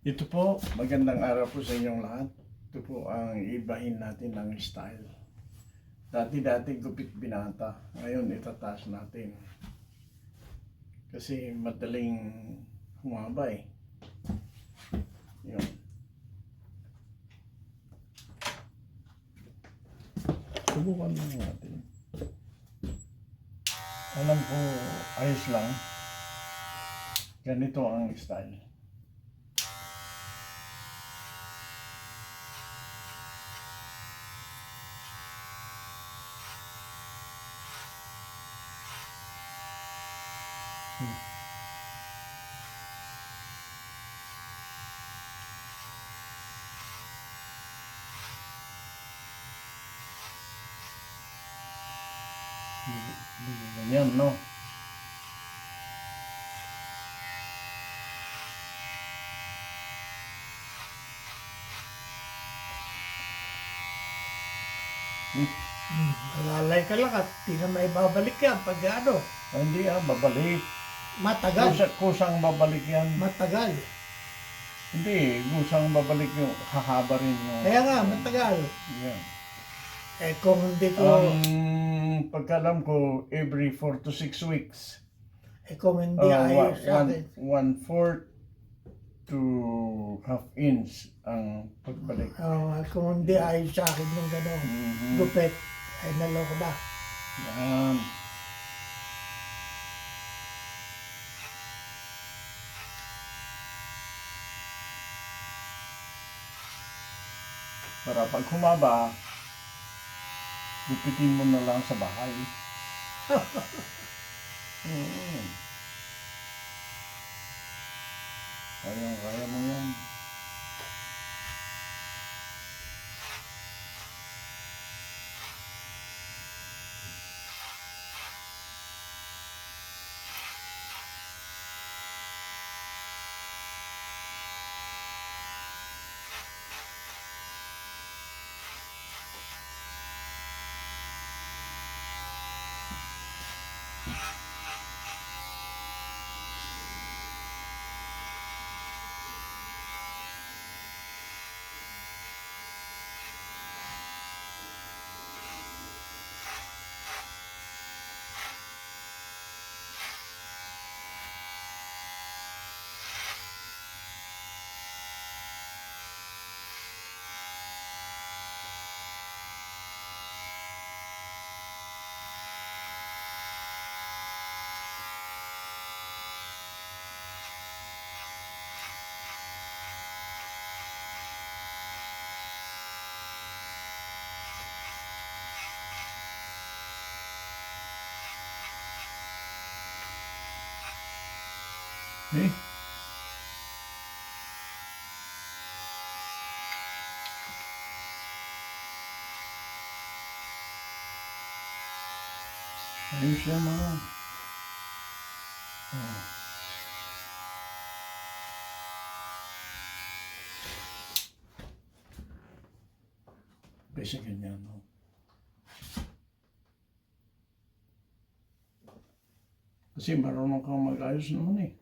Ito po, magandang araw po sa inyong lahat. Ito po ang ibahin natin ng style. Dati gupit binata, ngayon itataas natin. Kasi madaling humaba eh. Yun. Subukan lang natin. Alam ko, ayos lang. Ganito ang style. Ganyan, no? Alalay ka lang at di na maibabalik yan pag ano. Hindi babalik. Matagal. Kusang babalik yan. Matagal. Hindi, kusang babalik yung hahaba rin yung... Kaya nga, matagal. Yeah. Eh kung hindi ko, Pagkalam ko, every 4 to 6 weeks. kung hindi ayos sa akin. 1/4 to half inch ang pagbalik. Kung hindi ayos sa akin yung gano'n, gupit, ay naloko na. Yan. Para pag humaba, gupitin mo na lang sa bahay. Kaya mo yan. Eh? Ayos yan mga. Kasi ganyan, no? Kasi marunong kang mag-ayos naman eh.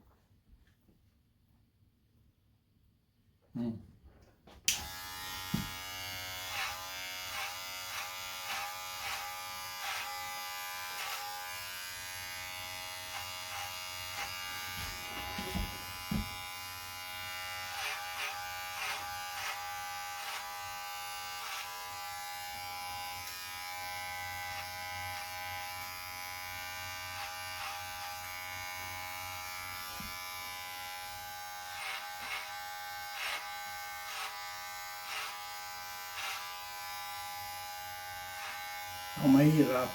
Ang mahirap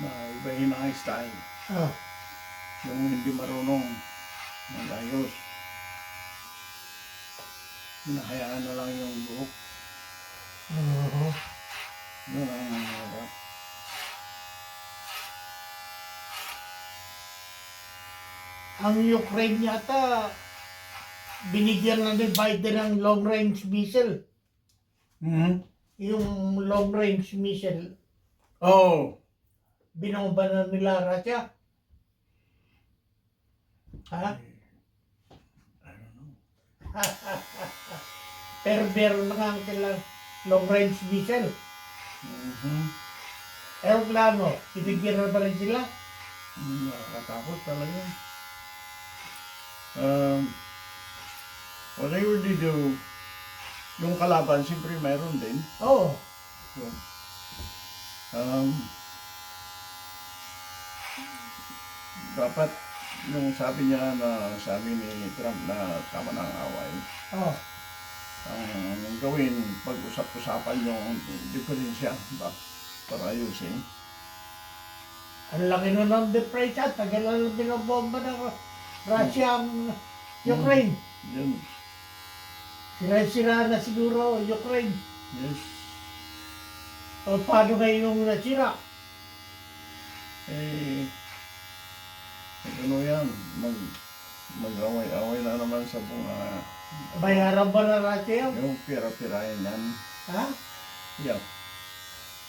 na ibahin ang style. Yung hindi marunong mag-ayos. Hinahayaan na lang yung buhok. Yun ang mahirap. Ang Ukraine yata, binigyan na ni Biden ng long-range missile. Yung long-range missile, binomba na nila Russia. Ha? I don't know. Pero meron na nga ang kailang long range missile. Mhm. Aeroplano, tinigyan na ba rin sila? Nakakatakot talaga. Um, whatever they do, yung kalaban, siyempre mayroon din. Oo. So, um, dapat yung sabi niya na sabi ni Trump na tama na ang away, Oo. ang gawin, pag-usap-usapan yung diferensya ba, para ayusin. Ang laki nun ng depresya, tagal na lang binobomba ng Russia ang Ukraine. Yun, Sira-sira na siguro Ukraine. yes. O paano ngayon yung nasira? Eh, ano yan, mag-away-away na naman sa bunga. Bayaran ba na Russia yun? Yung pira-pirahin yan. Ha? Yeah.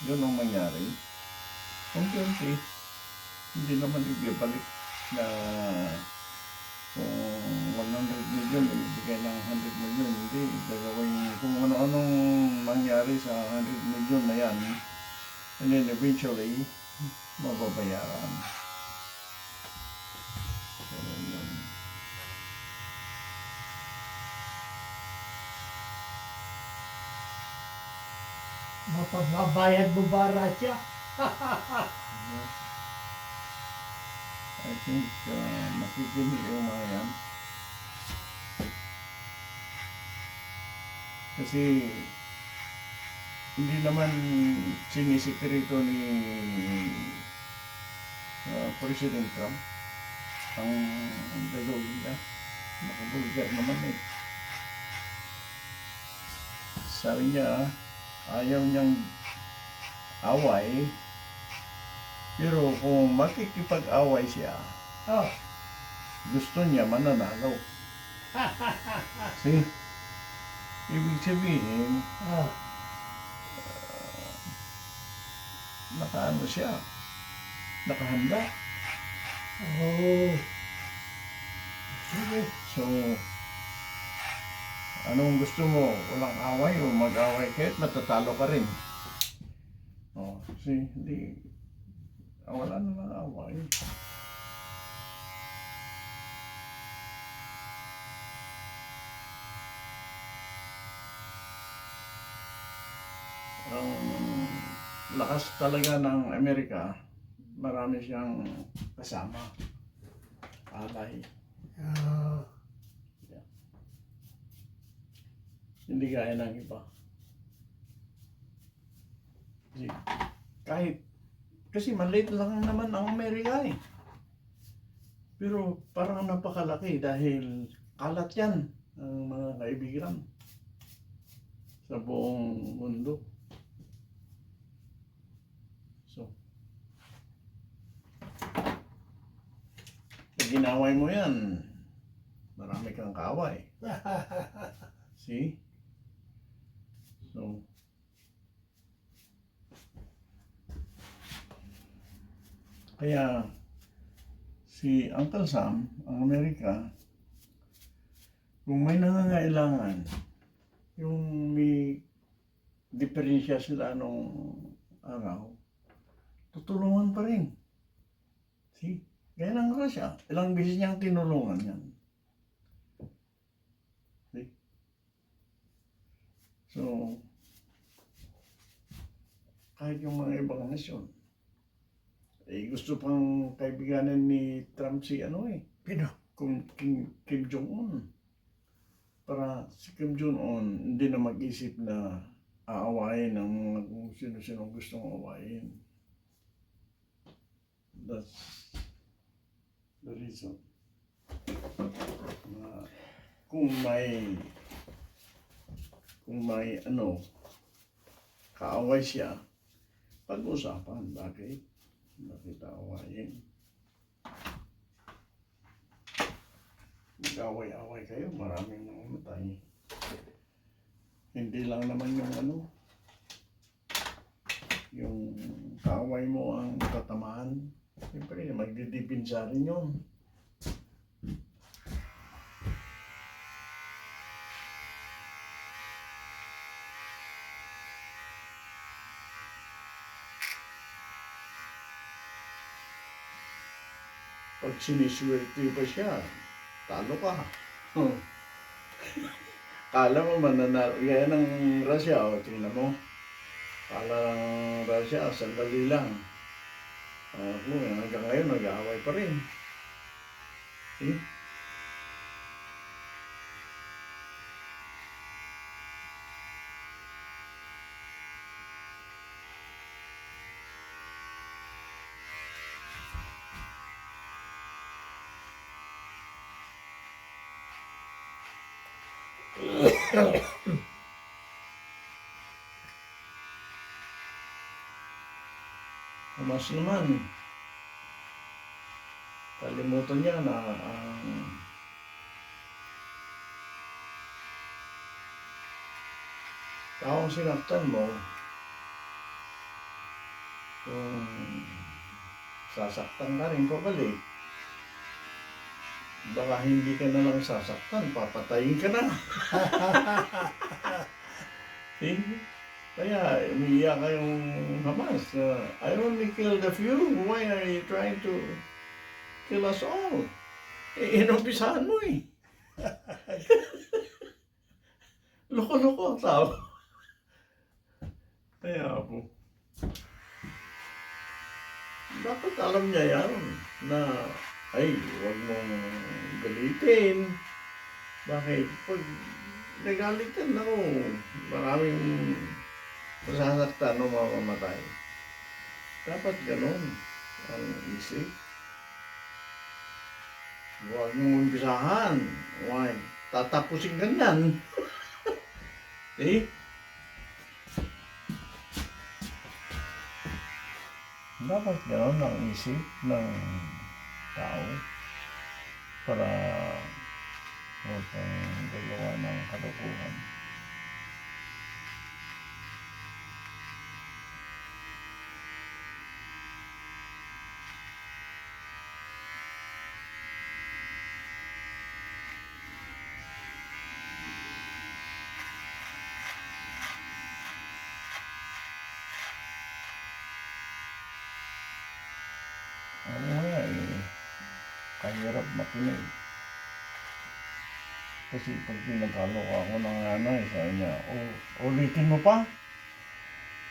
Yun ang mangyari. Unti-unti, hindi naman ibibalik na kung 100 million, ibigay ng 100 million. Hindi, gagawin kung ano-anong mangyari sa 100 million na yan. And then eventually, mababayaran. So, yun. Mapagbabayad mo ba Russia? Yes. I think makikinig yung mga yan. Kasi hindi naman sinisikreto ni President Trump ang gagawin niya. Nakabulgar naman eh. Sabi niya, ayaw niyang away, pero kung makikipag-away siya, Oh. gusto niya mananalo. See? Ibig sabihin, Oh. nakaano siya, nakahanda. Oh. Sige. So, anong gusto mo? Walang away o mag-away kahit matatalo ka rin. Oh, see, hindi, wala na lang away. Ang lakas talaga ng Amerika, marami siyang kasama, alay. Ah. Hindi gaya ng iba. Kahit, kasi maliit lang naman ang Amerika eh. Pero parang napakalaki dahil kalat yan ang mga kaibigan sa buong mundo. So, pag ginaway mo yan, marami kang kaaway. See? So, kaya si Uncle Sam, ang Amerika, kung may nangangailangan, yung may diferensya sila nung araw, tutulungan pa rin. See? Kaya ng Russia, ilang beses niyang tinulungan yan. See? So, kahit yung mga ibang nasyon, eh gusto pang kaibiganan ni Trump si ano eh, kung Kim Jong-un. Para si Kim Jong-un hindi na mag-isip na aawayin ng mga kung sino-sino gustong aawayin. That's the reason. Kung may ano, kaaway siya, pag-usapan, bakit aawayin? Mag-away-away kayo, maraming mamamatay. Hindi lang naman yung ano, yung kaaway mo ang tatamaan. Siyempre, magdidipinsa rin yun. pag siniswerte pa siya, talo ka. Oh. Kala mo mananalo. Gaya ng Russia, o tingnan mo. Kala ng Russia, sandali lang. Hanggang ngayon, nag-aaway pa rin. Eh? Mas naman, kalimutan niya na ang taong sinaktan mo, kung sasaktan ka rin pabalik, baka hindi ka na lang sasaktan, papatayin ka na. Eh? Kaya umiiyak kayong Hamas. I only killed a few. Why are you trying to kill us all? Inumpisahan mo eh. Loko-loko ang tao. Kaya po. Dapat alam niya yan na ay, huwag mong galitin. Bakit? Pag nagalit ka na maraming masasaktan o mamamatay. Dapat ganun ang isip. Huwag mong umpisahan. Why? Tatapusin ka niyan. Eh? Dapat ganun ang isip ng tao para huwag kang gagawa ng kalokohan. Ano nga kahirap makinig. Kasi pag pinagkaloka ako ng nanay, sabi niya, ulitin mo pa?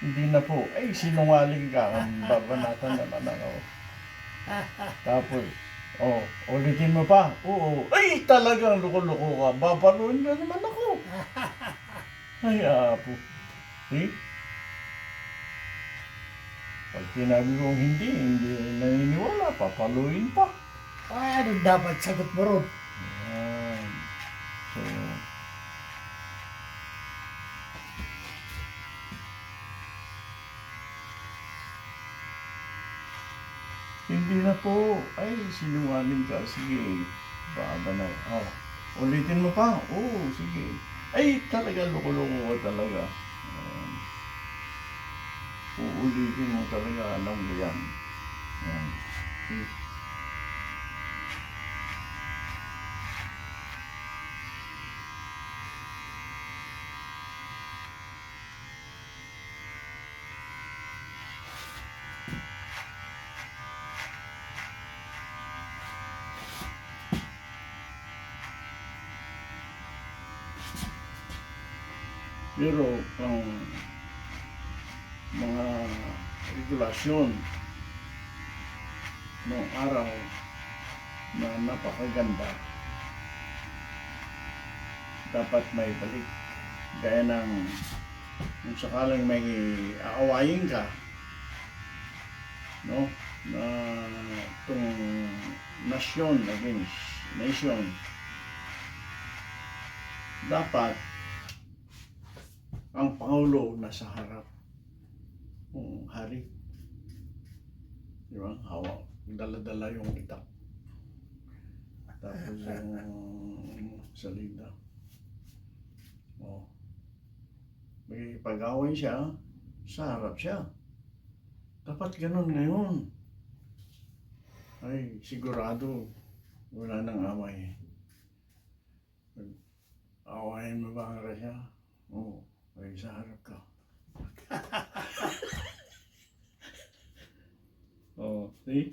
Hindi na po. Ay, sinungaling ka. Babanatan naman ako. Tapos, ulitin mo pa? Oo. Ay, talagang loko-loko ka. Babaluin na naman ako. Ay, apo. See? Pag sinabi kong hindi naniniwala, papaluin pa. Ay, ano dapat sagot mo ron? Yan. So, hindi na po. Ay, sinungaling ka. Sige, baba na. Ulitin mo pa? Oo, sige. Ay, talaga loko-loko ka talaga. Uulitin mo talaga, alam mo yan. Okay. Pero ang mga regulasyon ng araw na napakaganda dapat may balik. Gaya ng kung sakaling may aawayin ka, no, na itong nation against nation, dapat ang Pangulo nasa harap ng hari. Di ba? Hawak. Dala-dala yung itak. Tapos yung salida. May pag-away siya, sa harap siya. Dapat ganun ngayon. Ay, sigurado wala nang away. Awayin mo ba ang Russia? Oo. Ay, sa harap ka. See?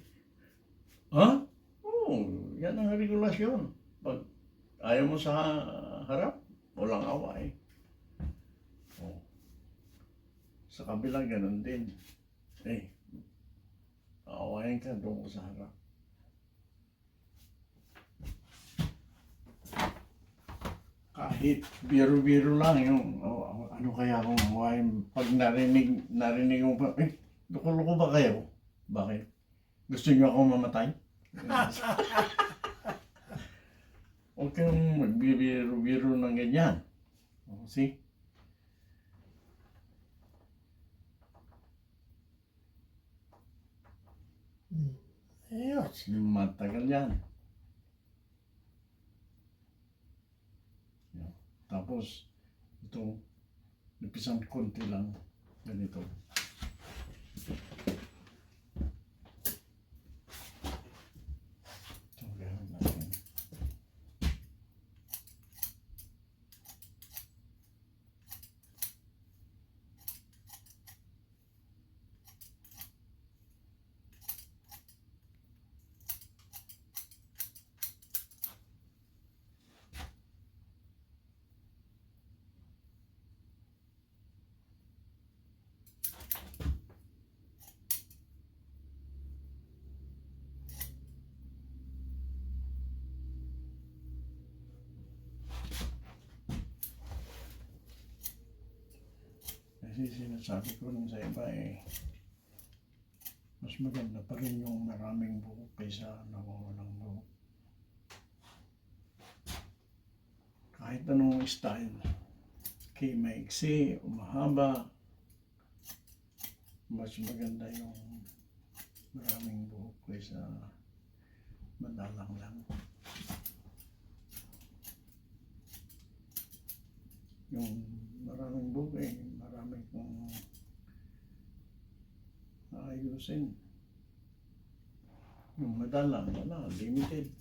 Ha? Oo. Yan ang regulasyon. Pag ayaw mo sa harap, walang away. Oh. Sa kabila, ganun din. Eh, aawayan ka doon sa harap. Kahit biro-biro lang yung, ano kaya kung awayin, pag narinig mo pa, loko-loko ba kayo? Bakit? Gusto niyo ako mamatay? Huwag kayong magbibiro-biro ng ganyan. See? Ayos. Matagal yan. Yan. Tapos, ito, napisang konti lang. Ganito. Ito, gawin natin. Kasi sinasabi ko rin sa iba mas maganda pa rin yung maraming buhok kaysa nawawalang buhok. Kahit anong style, kay maiksi o mahaba, mas maganda yung maraming buhok kaysa madalang lang. Yung maraming buhok marami kong ayusin. Yung madalang, wala, limited.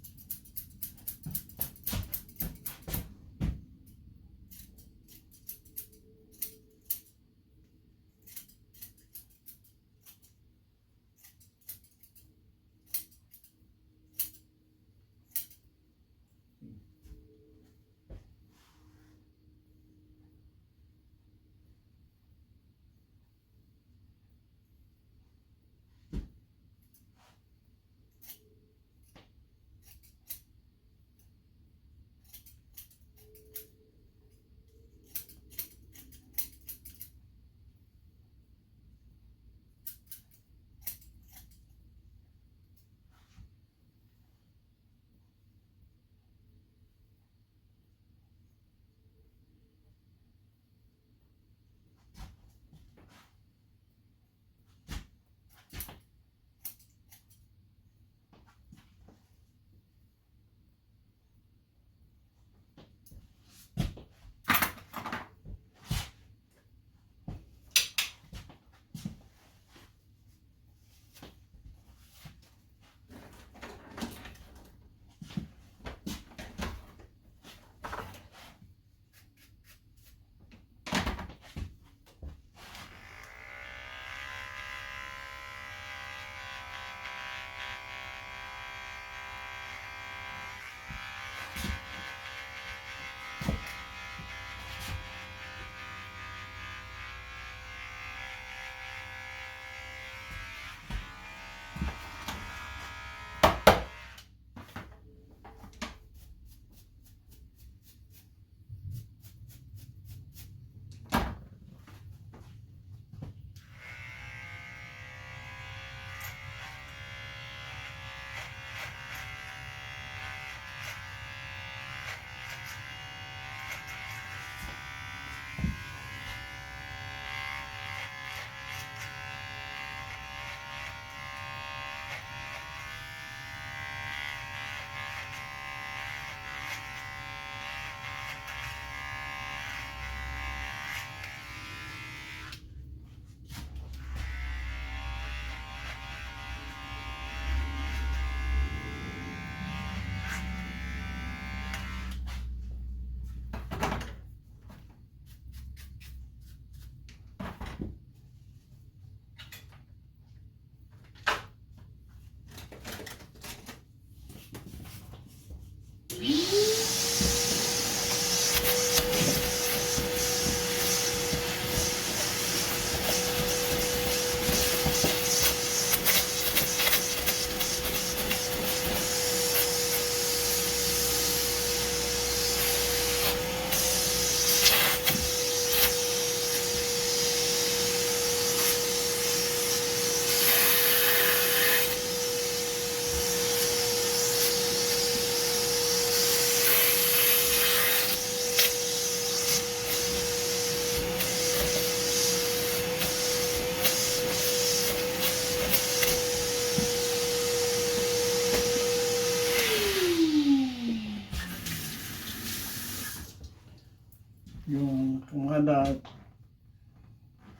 Yung kumada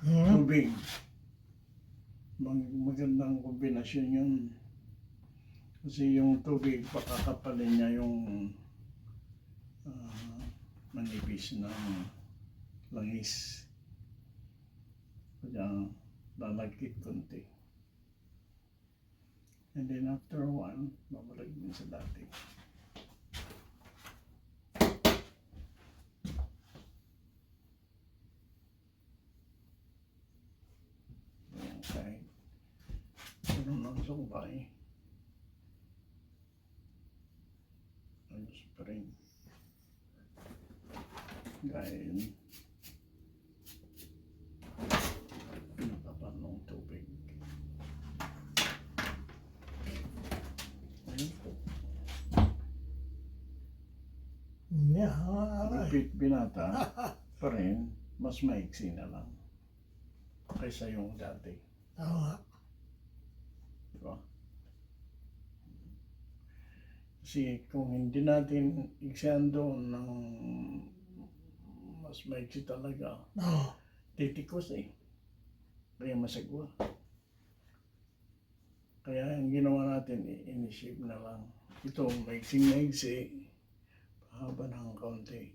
Hmm? tubig. Magandang kombinasyon yun. Kasi yung tubig, pakakapalin niya yung manipis na langis. Kaya lalagkit konti. And then after a while, babalik din sa dati. Okay. Meron ng sumbay. Ayos pa rin. Dahil pinatapan ng tubig. Ayun po. Yeah, aray. Repeat binata pa rin, mas maiksi na lang kaysa yung dati. Oo nga. Diba? Kasi kung hindi natin iksihan doon ng mas maiksi talaga, Oo. titikos eh. Kaya masagwa. Kaya ang ginawa natin, iniship na lang. Ito, maiksi, haba ng kaunti.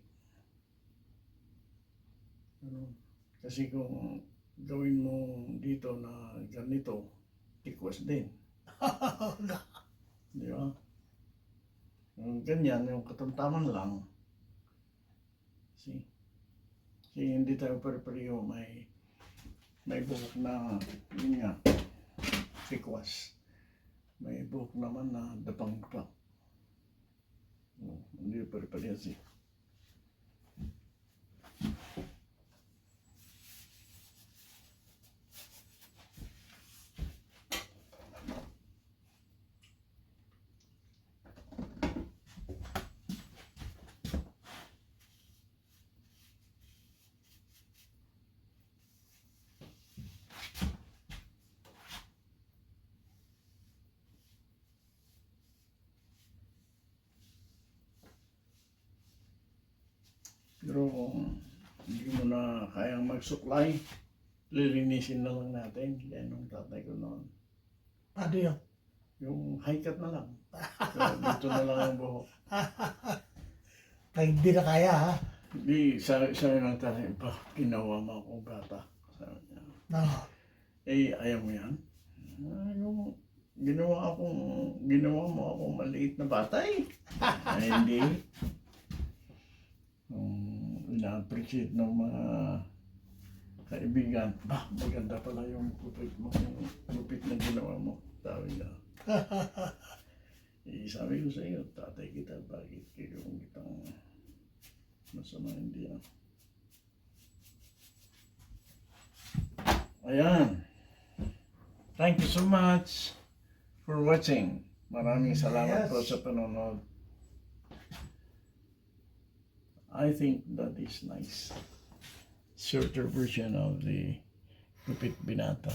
Ano? Kasi kung gawin mo dito na ganito, tikwas din. Di ba? Yung ganyan, yung katamtaman lang. Kasi hindi tayo pare-pareho, may buhok na, yun nga, tikwas. May buhok naman na dapang pa. Hindi pare-pareho siya. Pero kung hindi mo na kayang magsuklay, lilinisin na lang natin. Yan ang tatay ko noon. Paano yun? Yung high cut na lang. So, dito na lang ang buhok. Pag hindi na kaya, ha? Hindi, sabi ng tatay, ba, ginawa mo akong bata. Sabi niya, Oo. eh, ayaw mo yan? Yung ginawa mo akong maliit na bata eh. Ay, hindi. Ina-appreciate ng mga kaibigan, bah, maganda pala yung gupit mo, yung gupit na ginawa mo. Sabi niya. Sabi ko sa iyo, tatay kita, bakit kailangan kitang masama hindi ah. Ayan. Thank you so much for watching. Maraming salamat Yes. po sa panonood. I think that is nice. Shorter version of the Gupit Binata.